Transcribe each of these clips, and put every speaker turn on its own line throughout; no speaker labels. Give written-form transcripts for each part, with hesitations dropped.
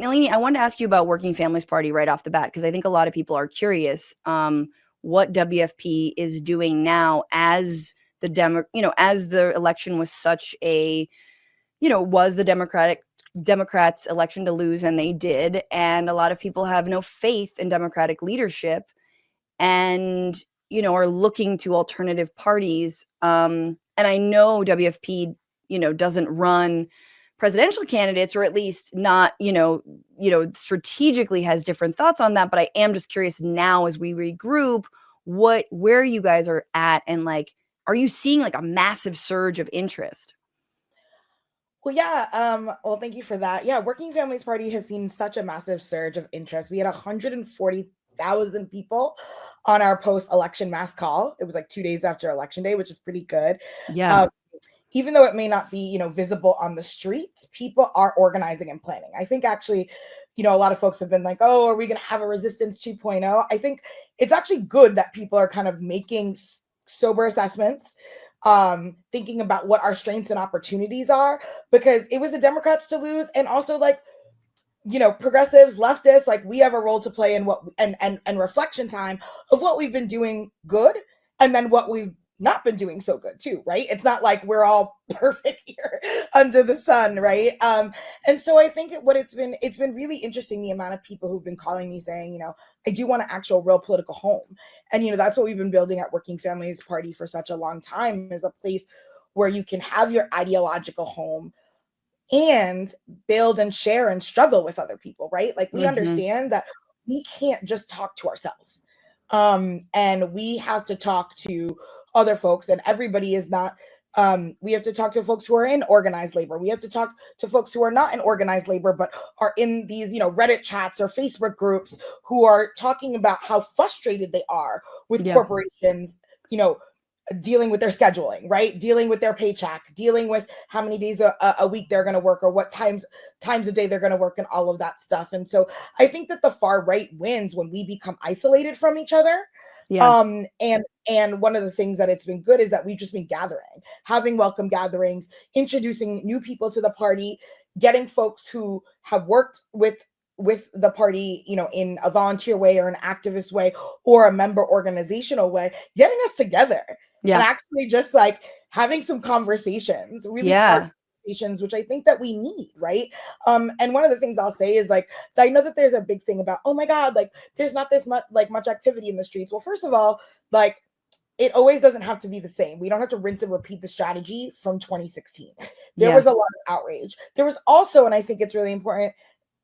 Nelini, I wanted to ask you about Working Families Party right off the bat, because I think a lot of people are curious what WFP is doing now as as the election was such a, was the Democrats' election to lose, and they did, and a lot of people have no faith in Democratic leadership, and are looking to alternative parties. And I know WFP, doesn't run presidential candidates, or at least not, strategically has different thoughts on that. But I am just curious now, as we regroup, where you guys are at, and like, are you seeing like a massive surge of interest?
Well, yeah. Well, thank you for that. Yeah, Working Families Party has seen such a massive surge of interest. We had 140,000 people on our post-election mass call. It was like 2 days after Election Day, which is pretty good.
Yeah.
Um, even though it may not be, visible on the streets, people are organizing and planning. I think actually, a lot of folks have been like, oh, are we going to have a resistance 2.0? I think it's actually good that people are kind of making sober assessments, thinking about what our strengths and opportunities are, because it was the Democrats to lose. And also, like, progressives, leftists, like, we have a role to play in what and reflection time of what we've been doing good, and then what we've not been doing so good too, right? It's not like we're all perfect here under the sun, right? And so I think it's been really interesting, the amount of people who've been calling me saying, I do want an actual real political home. And that's what we've been building at Working Families Party for such a long time, is a place where you can have your ideological home and build and share and struggle with other people, right? Like, we
Mm-hmm.
understand that we can't just talk to ourselves. And we have to talk to other folks, and everybody is not, we have to talk to folks who are in organized labor. We have to talk to folks who are not in organized labor, but are in these, Reddit chats or Facebook groups, who are talking about how frustrated they are with
Yeah.
corporations, dealing with their scheduling, right? Dealing with their paycheck, dealing with how many days a week they're going to work, or what times of day they're going to work, and all of that stuff. And so I think that the far right wins when we become isolated from each other.
Yeah.
And one of the things that it's been good is that we've just been gathering, having welcome gatherings, introducing new people to the party, getting folks who have worked with the party, in a volunteer way or an activist way or a member organizational way, getting us together and
Yeah.
actually just like having some conversations, really hard
Yeah.
conversations, which I think that we need, right? And one of the things I'll say is, like, I know that there's a big thing about, oh my God, like, there's not this much activity in the streets. Well, first of all, like, it always doesn't have to be the same. We don't have to rinse and repeat the strategy from 2016. There
Yeah.
was a lot of outrage. There was also, and I think it's really important,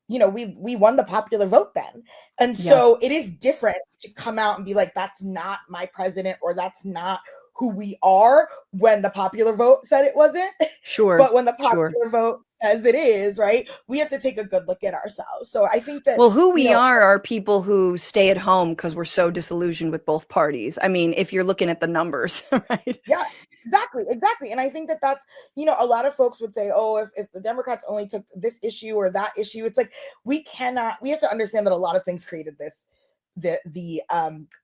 we won the popular vote then. And
Yeah.
so it is different to come out and be like, that's not my president, or that's not who we are, when the popular vote said it wasn't.
Sure.
But when the
Sure.
popular vote says it is, right, we have to take a good look at ourselves. So I think that,
Well, who we are people who stay at home because we're so disillusioned with both parties. I mean, if you're looking at the numbers, right?
yeah, exactly. And I think that that's, a lot of folks would say, oh, if the Democrats only took this issue or that issue, it's like, we have to understand that a lot of things created the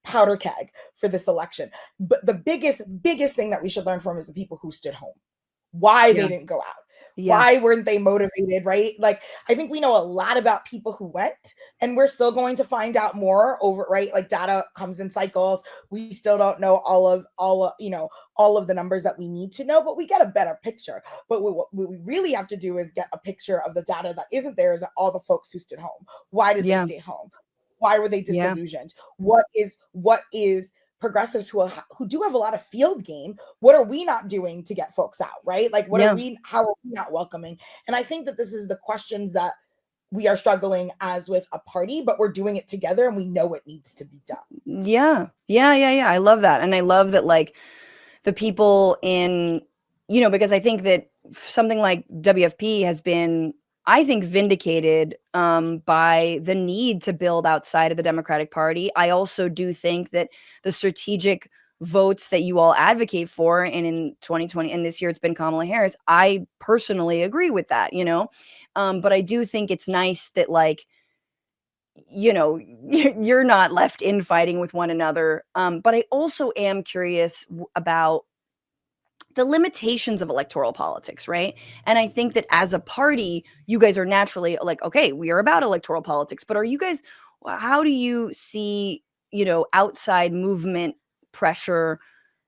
powder keg for this election. But the biggest thing that we should learn from is the people who stood home, why
Yeah.
they didn't go out.
Yeah.
Why weren't they motivated, right? Like, I think we know a lot about people who went, and we're still going to find out more over, right? Like, data comes in cycles. We still don't know all of the numbers that we need to know, but we get a better picture. But what we really have to do is get a picture of the data that isn't there, is all the folks who stood home. Why did they
Yeah.
stay home? Why were they
Yeah.
disillusioned? What is progressives who do have a lot of field game, what are we not doing to get folks out, right? Like,
Yeah.
how are we not welcoming? And I think that this is the questions that we are struggling as with a party, but we're doing it together, and we know it needs to be done.
Yeah. Yeah. Yeah. Yeah. I love that. And I love that, like, the people in, because I think that something like WFP has been, I think, vindicated by the need to build outside of the Democratic Party. I also do think that the strategic votes that you all advocate for, and in 2020 and this year it's been Kamala Harris, I personally agree with that, but I do think it's nice that, like, you're not left infighting with one another. But I also am curious about the limitations of electoral politics, right? And I think that as a party, you guys are naturally like, okay, we are about electoral politics, but are you guys, how do you see, outside movement pressure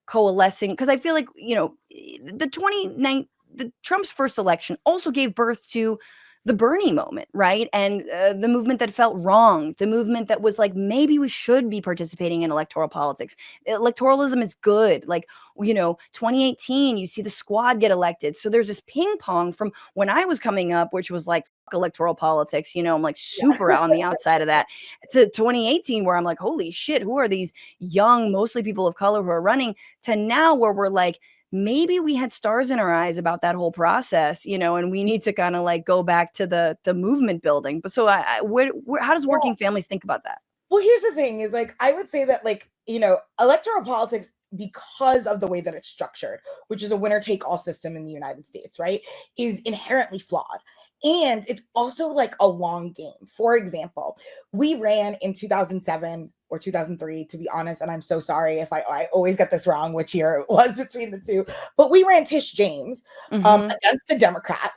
coalescing? Because I feel like, the 29, the Trump's first election also gave birth to the Bernie moment, right? And the movement that felt wrong, the movement that was like, maybe we should be participating in electoral politics. Electoralism is good. Like, 2018, you see the squad get elected. So there's this ping pong from when I was coming up, which was like electoral politics, I'm like super
Yeah.
on the outside of that, to 2018, where I'm like, holy shit, who are these young, mostly people of color who are running, to now where we're like, maybe we had stars in our eyes about that whole process, and we need to kind of like go back to the movement building. But so how does
Yeah.
working families think about that?
Well, here's the thing is like, I would say that like, electoral politics, because of the way that it's structured, which is a winner take all system in the United States, right, is inherently flawed. And it's also like a long game. For example, we ran in 2007 or 2003, to be honest, and I'm so sorry if I always get this wrong, which year it was between the two, but we ran Tish James
Mm-hmm.
against a Democrat,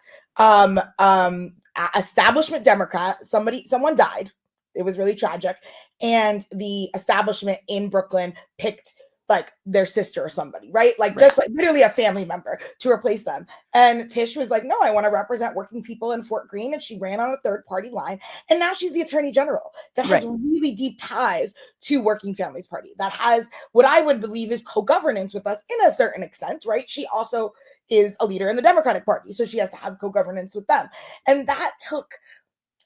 establishment Democrat. Someone died. It was really tragic. And the establishment in Brooklyn picked like their sister or somebody, right? Like
Right.
just like literally a family member to replace them. And Tish was like, no, I want to represent working people in Fort Greene. And she ran on a third party line. And now she's the attorney general that has
Right.
really deep ties to Working Families Party, that has what I would believe is co-governance with us in a certain extent, right? She also is a leader in the Democratic Party. So she has to have co-governance with them. And that took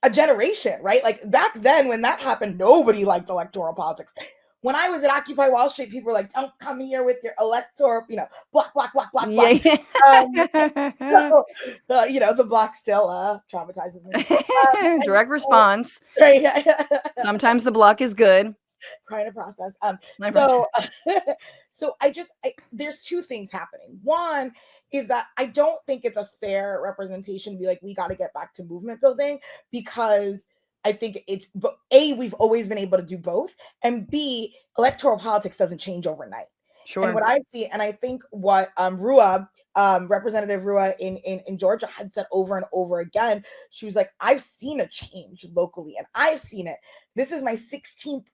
a generation, right? Like back then when that happened, nobody liked electoral politics. When I was at Occupy Wall Street, people were like, don't come here with your electoral, block, block, block, block, block.
Yeah.
So, the block still traumatizes me.
Direct response.
Right,
Sometimes the block is good.
trying to process.
My
So, so there's two things happening. One is that I don't think it's a fair representation to be like, we got to get back to movement building, because I think it's, but A, we've always been able to do both, and B, electoral politics doesn't change overnight. And
Sure.
what I see, and I think what Rua, Representative Rua in Georgia had said over and over again, she was like, I've seen a change locally, and I've seen it. This is my 16th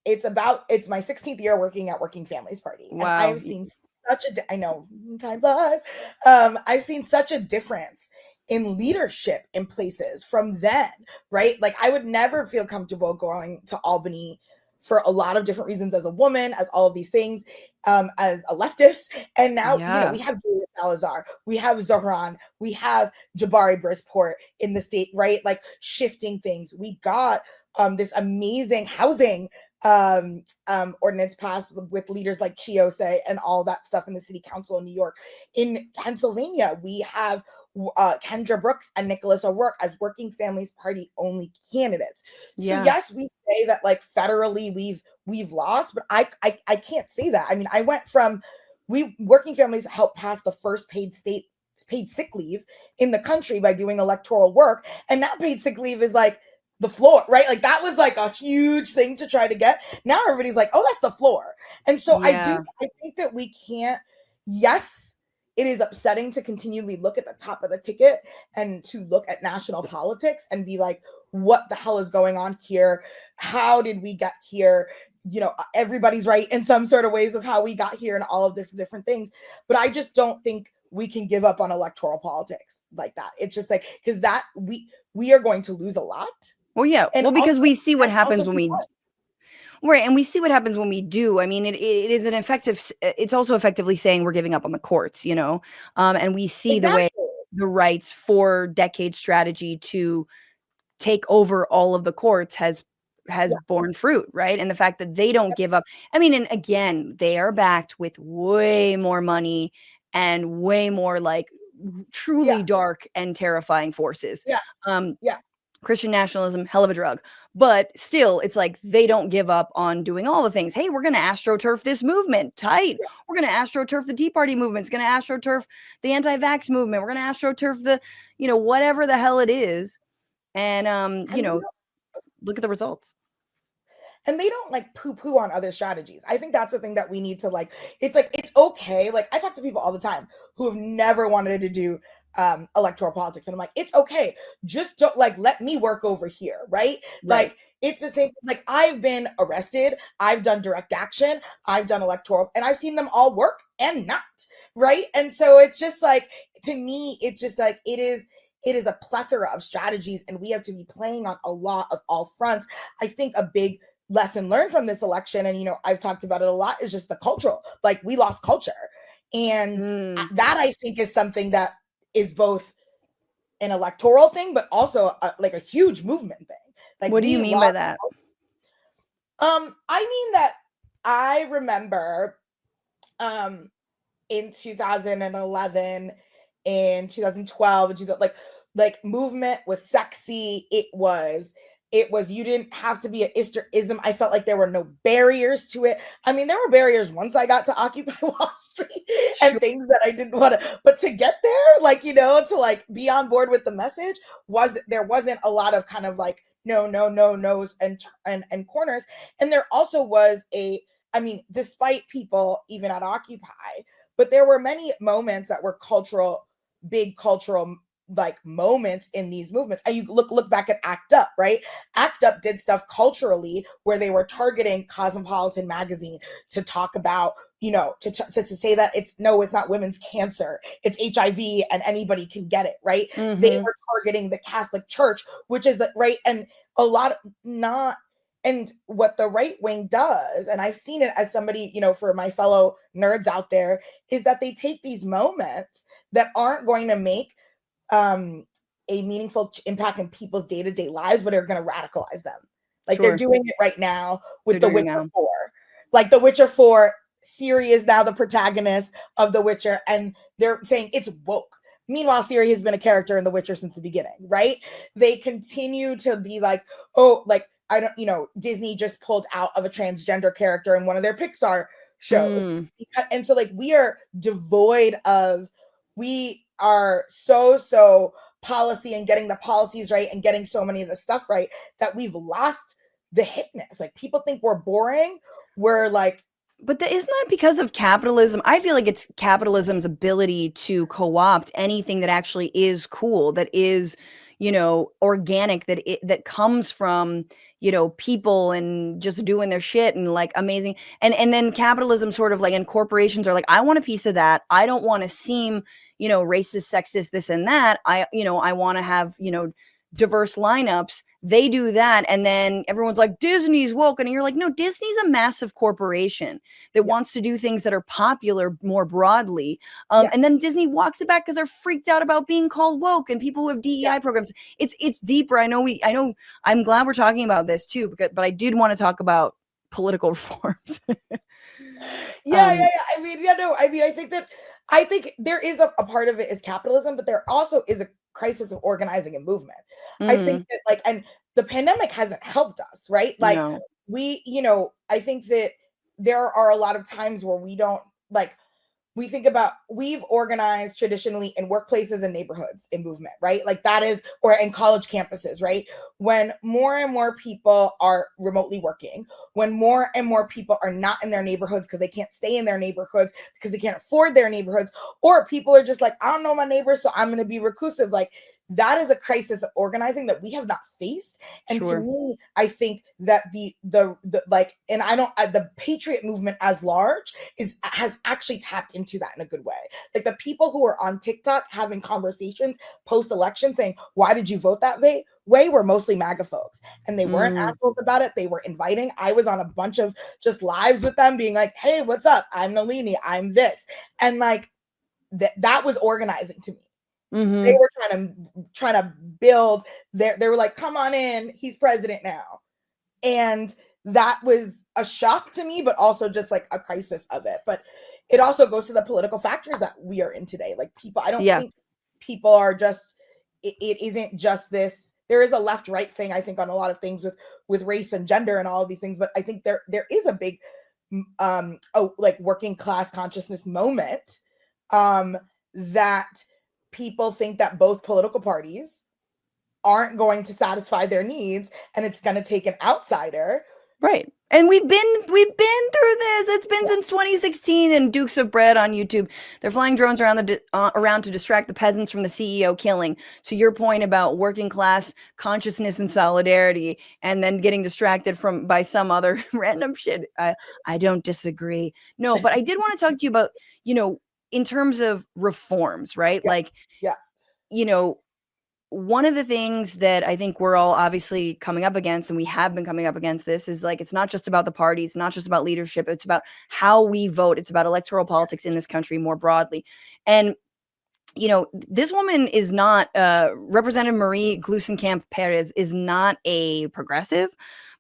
it's my 16th year working at Working Families Party, and
Wow.
I've seen I know time flies. I've seen such a difference in leadership in places from then, right? Like I would never feel comfortable going to Albany for a lot of different reasons, as a woman, as all of these things, as a leftist. And now,
Yeah.
we have Julia Salazar, we have Zohran, we have Jabari Brisport in the state, right? Like shifting things. We got this amazing housing ordinance passed with leaders like Chiose and all that stuff in the city council in New York. In Pennsylvania, we have Kendra Brooks and Nicholas O'Rourke as Working Families Party only candidates. So
Yeah.
yes, we say that like federally we've lost, but I can't say that. I mean, I went from Working Families helped pass the first paid sick leave in the country by doing electoral work, and now paid sick leave is like the floor, right? Like that was like a huge thing to try to get. Now everybody's like, oh, that's the floor. And so I
Yeah.
think that we can't, yes, it is upsetting to continually look at the top of the ticket and to look at national politics and be like, what the hell is going on here? How did we get here? Everybody's right in some sort of ways of how we got here and all of different things. But I just don't think we can give up on electoral politics like that. It's just like, because that we are going to lose a lot.
Well, yeah.
And
Well, because
also,
we see what happens
also
when
be
we
fun.
right, and we see what happens when we do. I mean, it is an effective. It's also effectively saying we're giving up on the courts, and we see the way
Exactly.
the right's 4-decade strategy to take over all of the courts has
Yeah.
borne fruit, right? And the fact that they don't give up. I mean, and again, they are backed with way more money and way more like truly
Yeah.
dark and terrifying forces.
Yeah.
Um,
Yeah.
Christian nationalism, hell of a drug. But still, it's like they don't give up on doing all the things. Hey, we're going to astroturf this movement. Tight.
Yeah.
We're going to astroturf the Tea Party movement. It's going to astroturf the anti-vax movement. We're going to astroturf the, whatever the hell it is. And,
And
look at the results.
and they don't like poo-poo on other strategies. I think that's the thing that we need to like. It's like, it's okay. Like, I talk to people all the time who have never wanted to do electoral politics, and I'm like, it's okay. Just don't, like, let me work over here, right?
Right.
Like, it's the same. Like, I've been arrested, I've done direct action, I've done electoral, and I've seen them all work and not, right? And so it's just like, to me, it's just like, it is a plethora of strategies, and we have to be playing on a lot of all fronts. I think a big lesson learned from this election, and I've talked about it a lot, is just the cultural, like, we lost culture. And that, I think, is something that is both an electoral thing, but also like a huge movement thing. Like,
what do you
we
mean by
lost.
that?
I mean that I remember in 2011, in 2012, and like movement was sexy. It was you didn't have to be an Easterism. I felt like there were no barriers to it. I mean, there were barriers once I got to Occupy Wall Street and
Sure.
things that I didn't want to, but to get there, like, to like be on board with the message, there wasn't a lot of kind of like no's and corners. And there also was I mean, despite people even at Occupy, but there were many moments that were big cultural like moments in these movements. And you look back at ACT UP, right? ACT UP did stuff culturally where they were targeting Cosmopolitan magazine to talk about, to say that it's not women's cancer, it's HIV, and anybody can get it, right? They were targeting the Catholic Church, which is right. And a lot of not. And what the right wing does, and I've seen it as somebody, for my fellow nerds out there, is that they take these moments that aren't going to make a meaningful impact in people's day-to-day lives, but are going to radicalize them. Like, they're doing it right now with The Witcher 4. Like, The Witcher 4, Ciri is now the protagonist of The Witcher, and they're saying it's woke. Meanwhile, Ciri has been a character in The Witcher since the beginning, right? They continue to be like, oh, like, I don't, Disney just pulled out of a transgender character in one of their Pixar shows. And so, like, we are so policy and getting the policies right and getting so many of the stuff right that we've lost the hipness. Like, people think we're boring. We're like,
but isn't that because of capitalism? I feel like it's capitalism's ability to co-opt anything that actually is cool, that is, organic, that comes from, people and just doing their shit and like amazing. And then capitalism sort of like, and corporations are like, I want a piece of that. I don't want to seem, racist, sexist, this and that. I want to have, diverse lineups. They do that, and then everyone's like, Disney's woke, and you're like, no, Disney's a massive corporation that wants to do things that are popular more broadly. And then Disney walks it back because they're freaked out about being called woke, and people who have DEI programs. It's deeper. I know. I'm glad we're talking about this too, but I did want to talk about political reforms.
Yeah. I mean, I think there is a part of it is capitalism, but there also is a crisis of organizing and movement. I think that, like, and the pandemic hasn't helped us, right? Like, I think that there are a lot of times where we don't, like, we think about, we've organized traditionally in workplaces and neighborhoods in movement, right? Like, that is, or in college campuses, right? When more and more people are remotely working, when more and more people are not in their neighborhoods because they can't stay in their neighborhoods because they can't afford their neighborhoods, or people are just like, I don't know my neighbors, so I'm going to be reclusive. Like, that is a crisis of organizing that we have not faced. And to me, I think that the like, and I don't, the patriot movement as large has actually tapped into that in a good way. Like, the people who are on TikTok having conversations post-election saying, why did you vote that way were mostly MAGA folks. And they weren't assholes about it. They were inviting. I was on a bunch of just lives with them being like, hey, what's up? I'm Nelini. I'm this. And like, that was organizing to me. They were trying to build they were like, come on in, he's president now. And that was a shock to me, but also just like a crisis of it. But it also goes to the political factors that we are in today. Like, people, I don't think people are just, it isn't just this. There is a left-right thing, I think, on a lot of things with race and gender and all of these things. But I think there is a big like working class consciousness moment that people think that both political parties aren't going to satisfy their needs, and it's going to take an outsider,
right, And we've been through this. It's been since 2016. And Dukes of Bread on YouTube, they're flying drones around to distract the peasants from the CEO killing. To your point about working class consciousness and solidarity, and then getting distracted by some other random shit. I don't disagree. No, but I did want to talk to you about, in terms of reforms, right?
Yeah.
Like,
Yeah.
you know, one of the things that I think we're all obviously coming up against, and we have been coming up against this, is like, it's not just about the parties, not just about leadership, it's about how we vote. It's about electoral politics in this country more broadly. And this woman is not Representative Marie Gluesenkamp Perez is not a progressive,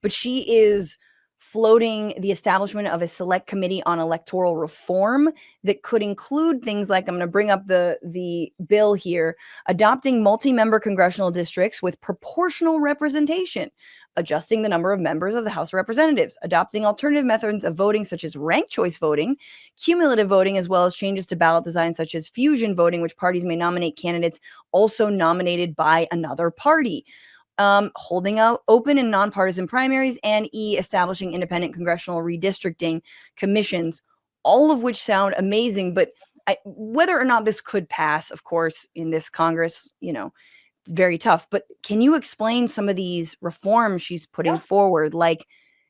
but she is floating the establishment of a select committee on electoral reform that could include things like, I'm going to bring up the bill here, adopting multi-member congressional districts with proportional representation, adjusting the number of members of the House of Representatives, adopting alternative methods of voting such as ranked choice voting, cumulative voting, as well as changes to ballot design such as fusion voting, which parties may nominate candidates also nominated by another party, holding out open and nonpartisan primaries, and establishing independent congressional redistricting commissions, all of which sound amazing. But whether or not this could pass, of course, in this Congress, it's very tough. But can you explain some of these reforms she's putting forward? Like,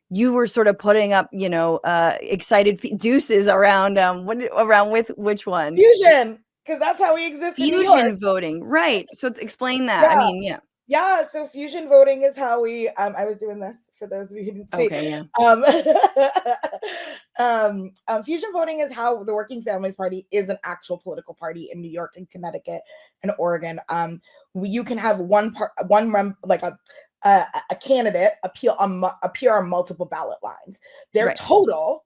you were sort of putting up, excited deuces around with which one?
Fusion, because that's how we exist in New York.
Fusion voting, right? So explain that.
Yeah.
I mean, yeah.
Yeah, so fusion voting is how we I was doing this for those of you who didn't see.
Okay, yeah.
Fusion voting is how the Working Families Party is an actual political party in New York and Connecticut and Oregon. You can have a candidate appear on multiple ballot lines. Their total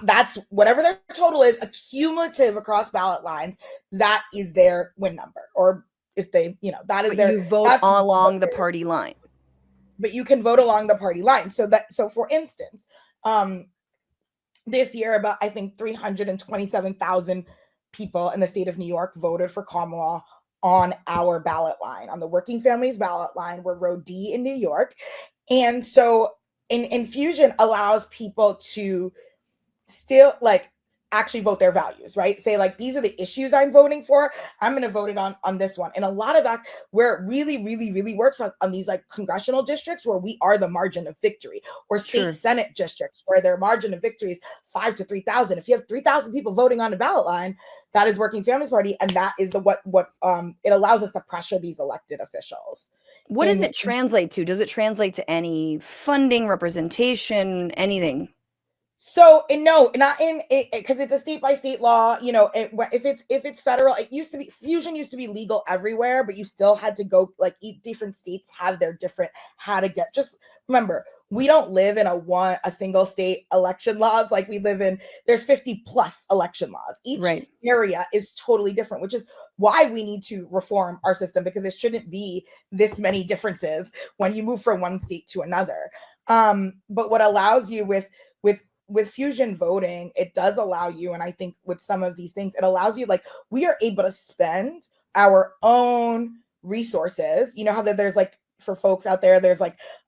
that's whatever their total is, accumulative across ballot lines, that is their win number. Or if they, that is
you vote along the party line.
But you can vote along the party line. So for instance, this year, about, I think, 327,000 people in the state of New York voted for Kamala on our ballot line, on the Working Families ballot line. We're row D in New York. And so Fusion allows people to still actually vote their values, right? Say, like, these are the issues I'm voting for. I'm going to vote it on this one. And a lot of that, where it really, really, really works on these congressional districts where we are the margin of victory, or state Senate districts where their margin of victory is 5 to 3,000. If you have 3,000 people voting on the ballot line, that is Working Families Party. And that is what it allows us to pressure these elected officials.
What does it translate to? Does it translate to any funding, representation, anything?
So no, not in it, because it's a state by state law. If it's federal, Fusion used to be legal everywhere, but you still had to go, different states have their different how to get. Just remember, we don't live in a single state election laws like we live in. There's 50 plus election laws. Each area is totally different, which is why we need to reform our system, because it shouldn't be this many differences when you move from one state to another. But what allows you with fusion voting, it does allow you, and I think with some of these things, it allows you, we are able to spend our own resources. You know how there's for folks out there, there's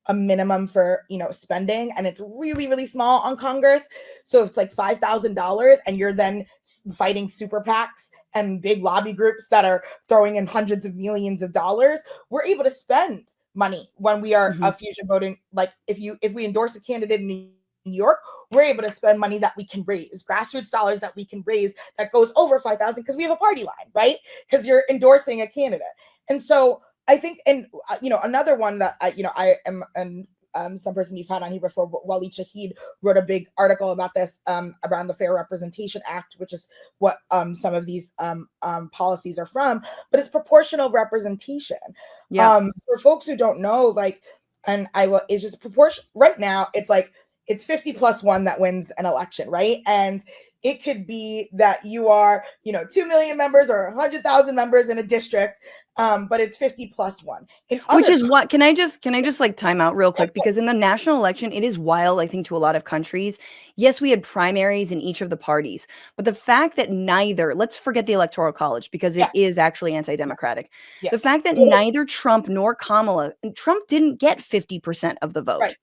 a minimum for, spending, and it's really, really small on Congress. So it's $5,000, and you're then fighting super PACs and big lobby groups that are throwing in hundreds of millions of dollars. We're able to spend money when we are fusion voting. If we endorse a candidate in New York, we're able to spend money that we can raise, grassroots dollars that we can raise that goes over 5,000, because we have a party line, right? Because you're endorsing a candidate. And so I think, and another one that I am, and some person you've had on here before, Waleed Shahid, wrote a big article about this, around the Fair Representation Act, which is what some of these policies are from, but it's proportional representation. For folks who don't know, it's just proportion. Right now, it's 50 plus 1 that wins an election, right? And it could be that you are, 2 million members or 100,000 members in a district, but it's 50 plus 1.
Which is what, can I just time out real quick? Because in the national election, it is wild, I think, to a lot of countries. Yes, we had primaries in each of the parties, but the fact that let's forget the Electoral College, because it is actually anti-democratic. The fact that neither Trump nor Trump didn't get 50% of the vote.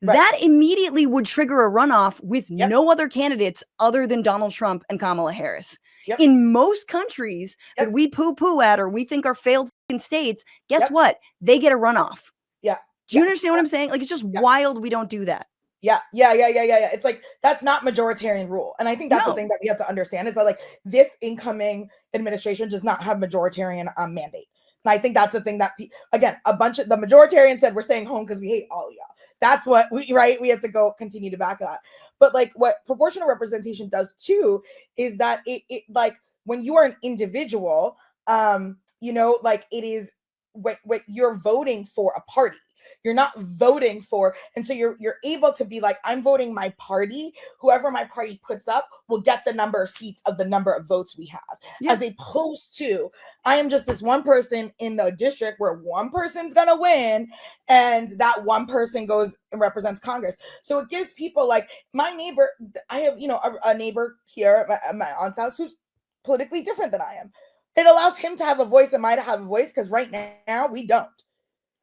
Right.
That immediately would trigger a runoff with
Yep.
no other candidates other than Donald Trump and Kamala Harris.
Yep.
In most countries that
Yep.
we poo-poo at or we think are failed states, guess
Yep.
what? They get a runoff.
Yeah.
Do you
Yes.
understand what I'm saying? Like, it's just
Yeah.
wild we don't do that.
Yeah. It's like that's not majoritarian rule. And I think that's the
No.
thing that we have to understand is that like this incoming administration does not have majoritarian mandate. And I think that's the thing that again, a bunch of the majoritarian said we're staying home because we hate all of y'all. That's what we we have to go continue to back that. But like what proportional representation does too is that it like when you are an individual, like it is what you're voting for a party. You're not voting for, and so you're able to be like, I'm voting my party. Whoever my party puts up will get the number of seats of the number of votes we have, as opposed to I am just this one person in the district where one person's gonna win, and that one person goes and represents Congress. So it gives people like my neighbor. I have a neighbor here at my aunt's house who's politically different than I am. It allows him to have a voice and I to have a voice because right now we don't.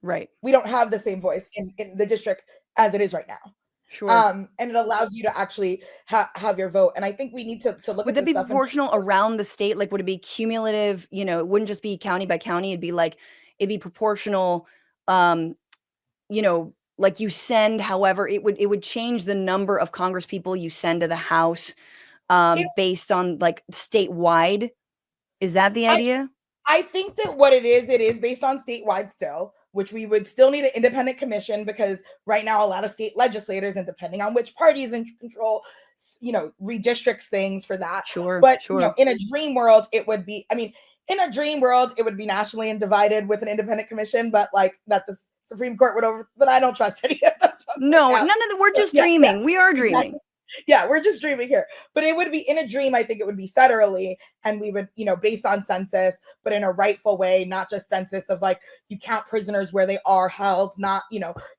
Right.
We don't have the same voice in the district as it is right now.
Sure.
And it allows you to actually have your vote. And I think we need to look
would
at
that be
stuff
proportional around the state? Like, would it be cumulative? It wouldn't just be county by county. It'd be proportional. Like you send, however, it would change the number of Congress people you send to the House based on like statewide. Is that the idea?
I think that what it is based on statewide still, which we would still need an independent commission because right now a lot of state legislators, and depending on which party is in control, redistricts things for that.
Sure.
But
Sure.
in a dream world, it would be, in a dream world, it would be nationally and divided with an independent commission, but like that the Supreme Court would but I don't trust any of those.
No, none of that. We're just dreaming. We are dreaming.
Exactly. Yeah, we're just dreaming here. But it would be in a dream, I think it would be federally, and we would, based on census, but in a rightful way, not just census of like you count prisoners where they are held, not,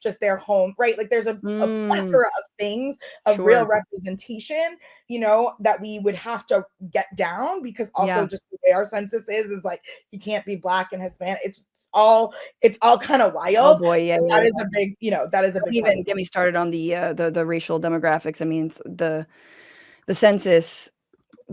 just their home, right? Like there's a plethora of things of real representation, that we would have to get down because also just the way our census is like you can't be Black and Hispanic. It's all kind of wild.
Oh boy, yeah.
That is a big, that is a big.
Don't even get me started on the racial demographics. I mean, the census.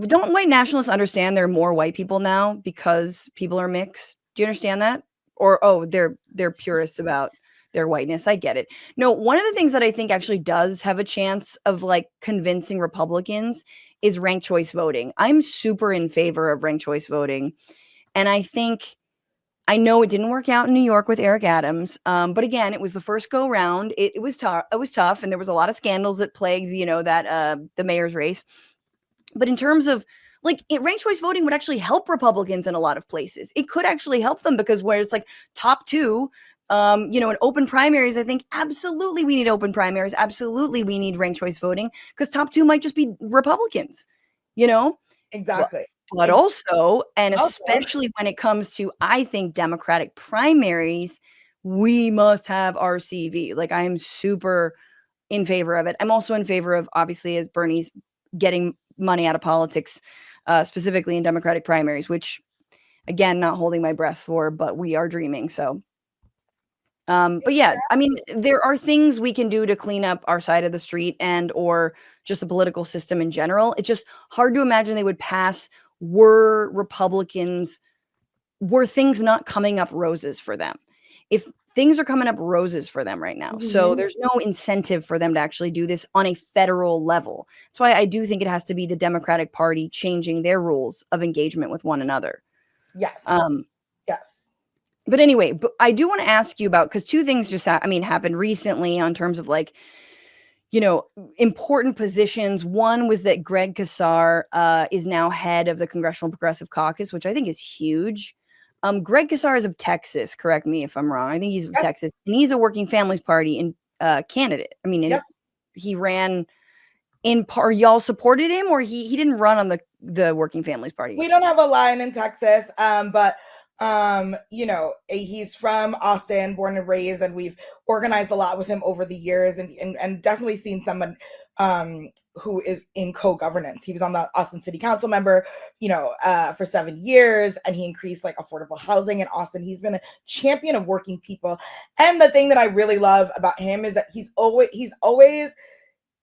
Don't white nationalists understand there are more white people now because people are mixed? Do you understand that? Or they're purists about their whiteness. I get it. No, one of the things that I think actually does have a chance of like convincing Republicans is ranked choice voting. I'm super in favor of ranked choice voting, and I know it didn't work out in New York with Eric Adams, but again, it was the first go round. It was tough. It was tough, and there was a lot of scandals that plagued, the mayor's race. But in terms of ranked choice voting would actually help Republicans in a lot of places. It could actually help them because where it's like top two, in open primaries, I think absolutely we need open primaries. Absolutely we need ranked choice voting because top two might just be Republicans,
Exactly.
But also, and especially when it comes to, I think, Democratic primaries, we must have RCV. Like, I am super in favor of it. I'm also in favor of, obviously, as Bernie's getting money out of politics, specifically in Democratic primaries, which, again, not holding my breath for, but we are dreaming. So, but yeah, I mean, there are things we can do to clean up our side of the street or just the political system in general. It's just hard to imagine they would pass were things not coming up roses for them. If things are coming up roses for them right now. So there's no incentive for them to actually do this on a federal level. That's why I do think it has to be the Democratic Party changing their rules of engagement with one another.
Yes. Yes.
But anyway, I do want to ask you about, because two things just happened recently on terms of important positions. One was that Greg Casar is now head of the Congressional Progressive Caucus, which I think is huge. Greg Casar is of Texas. Correct me if I'm wrong. I think he's of Texas, and he's a Working Families Party candidate. I mean, he ran in part. Y'all supported him, or he didn't run on the Working Families Party?
We don't have a line in Texas, but You know, he's from Austin, born and raised, and we've organized a lot with him over the years, and definitely seen someone who is in co-governance. He was on the Austin City Council member, you know, for 7 years, and he increased like affordable housing in Austin. He's been a champion of working people. And the thing that I really love about him is that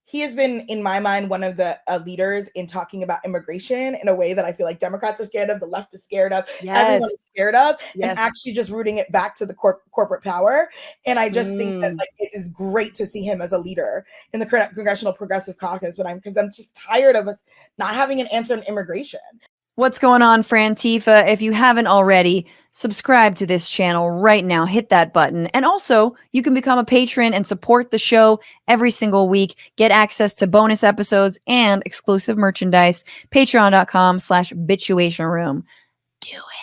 he has been, in my mind, one of the leaders in talking about immigration in a way that I feel like Democrats are scared of, the left is scared of, everyone
Yes.
is scared of, and
Yes.
actually just rooting it back to the corporate power. And I just think that
Mm.
like it is great to see him as a leader in the Congressional Progressive Caucus, because I'm just tired of us not having an answer on immigration.
What's going on, Frantifa? If you haven't already, subscribe to this channel right now. Hit that button. And also, you can become a patron and support the show every single week. Get access to bonus episodes and exclusive merchandise. Patreon.com/Bitchuation Room. Do it.